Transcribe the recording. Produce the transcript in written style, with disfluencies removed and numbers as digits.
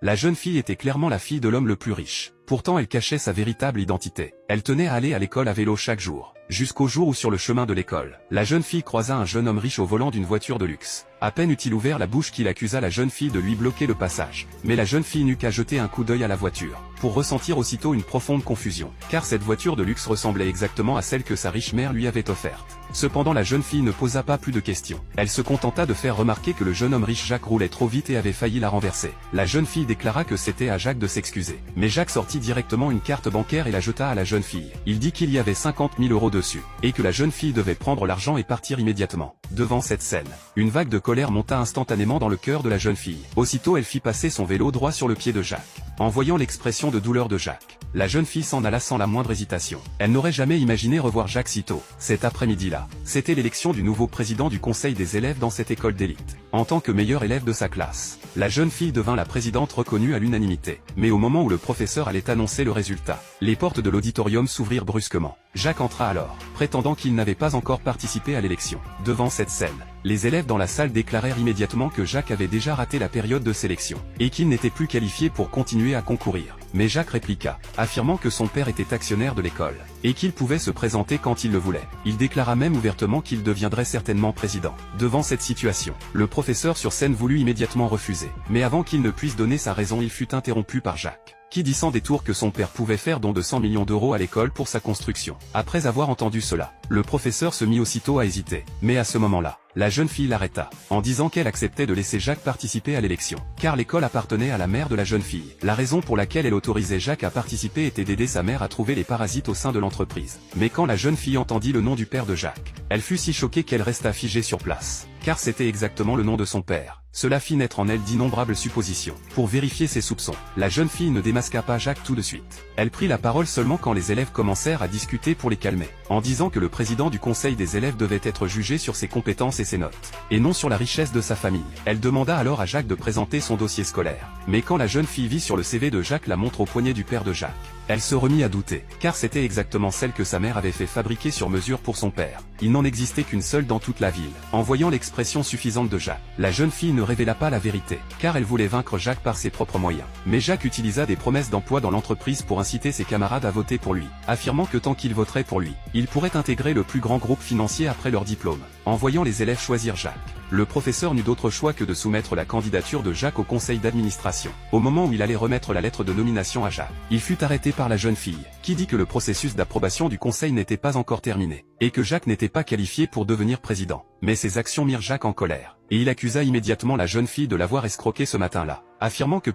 La jeune fille était clairement la fille de l'homme le plus riche. Pourtant elle cachait sa véritable identité. Elle tenait à aller à l'école à vélo chaque jour. Jusqu'au jour où sur le chemin de l'école, la jeune fille croisa un jeune homme riche au volant d'une voiture de luxe. À peine eut-il ouvert la bouche qu'il accusa la jeune fille de lui bloquer le passage. Mais la jeune fille n'eut qu'à jeter un coup d'œil à la voiture, pour ressentir aussitôt une profonde confusion, car cette voiture de luxe ressemblait exactement à celle que sa riche mère lui avait offerte. Cependant la jeune fille ne posa pas plus de questions. Elle se contenta de faire remarquer que le jeune homme riche Jacques roulait trop vite et avait failli la renverser. La jeune fille déclara que c'était à Jacques de s'excuser. Mais Jacques sortit directement une carte bancaire et la jeta à la jeune fille. Il dit qu'il y avait 50 000 € dessus, et que la jeune fille devait prendre l'argent et partir immédiatement. Devant cette scène, une vague de colère monta instantanément dans le cœur de la jeune fille. Aussitôt elle fit passer son vélo droit sur le pied de Jacques. En voyant l'expression de douleur de Jacques, la jeune fille s'en alla sans la moindre hésitation. Elle n'aurait jamais imaginé revoir Jacques si tôt. Cet après-midi-là, c'était l'élection du nouveau président du conseil des élèves dans cette école d'élite. En tant que meilleure élève de sa classe, la jeune fille devint la présidente reconnue à l'unanimité. Mais au moment où le professeur allait annoncer le résultat, les portes de l'auditorium s'ouvrirent brusquement. Jacques entra alors, prétendant qu'il n'avait pas encore participé à l'élection. Devant cette scène, les élèves dans la salle déclarèrent immédiatement que Jacques avait déjà raté la période de sélection, et qu'il n'était plus qualifié pour continuer à concourir. Mais Jacques répliqua, affirmant que son père était actionnaire de l'école, et qu'il pouvait se présenter quand il le voulait. Il déclara même ouvertement qu'il deviendrait certainement président. Devant cette situation, le professeur sur scène voulut immédiatement refuser. Mais avant qu'il ne puisse donner sa raison, il fut interrompu par Jacques, qui dit sans détour que son père pouvait faire don de 100 millions d'euros à l'école pour sa construction. Après avoir entendu cela, le professeur se mit aussitôt à hésiter. Mais à ce moment-là, la jeune fille l'arrêta, en disant qu'elle acceptait de laisser Jacques participer à l'élection, car l'école appartenait à la mère de la jeune fille. La raison pour laquelle elle autorisait Jacques à participer était d'aider sa mère à trouver les parasites au sein de l'entreprise. Mais quand la jeune fille entendit le nom du père de Jacques, elle fut si choquée qu'elle resta figée sur place, car c'était exactement le nom de son père. Cela fit naître en elle d'innombrables suppositions. Pour vérifier ses soupçons, la jeune fille ne démasqua pas Jacques tout de suite. Elle prit la parole seulement quand les élèves commencèrent à discuter pour les calmer, en disant que le président du conseil des élèves devait être jugé sur ses compétences et ses notes, et non sur la richesse de sa famille. Elle demanda alors à Jacques de présenter son dossier scolaire. Mais quand la jeune fille vit sur le CV de Jacques la montre au poignet du père de Jacques, elle se remit à douter, car c'était exactement celle que sa mère avait fait fabriquer sur mesure pour son père. Il n'en existait qu'une seule dans toute la ville. En voyant l'expression suffisante de Jacques, la jeune fille ne révéla pas la vérité, car elle voulait vaincre Jacques par ses propres moyens. Mais Jacques utilisa des promesses d'emploi dans l'entreprise pour inciter ses camarades à voter pour lui, affirmant que tant qu'ils voteraient pour lui, il pourrait intégrer le plus grand groupe financier après leur diplôme. En voyant les élèves choisir Jacques, le professeur n'eut d'autre choix que de soumettre la candidature de Jacques au conseil d'administration. Au moment où il allait remettre la lettre de nomination à Jacques, il fut arrêté par la jeune fille, qui dit que le processus d'approbation du conseil n'était pas encore terminé, et que Jacques n'était pas qualifié pour devenir président. Mais ses actions mirent Jacques en colère, et il accusa immédiatement la jeune fille de l'avoir escroqué ce matin-là, affirmant que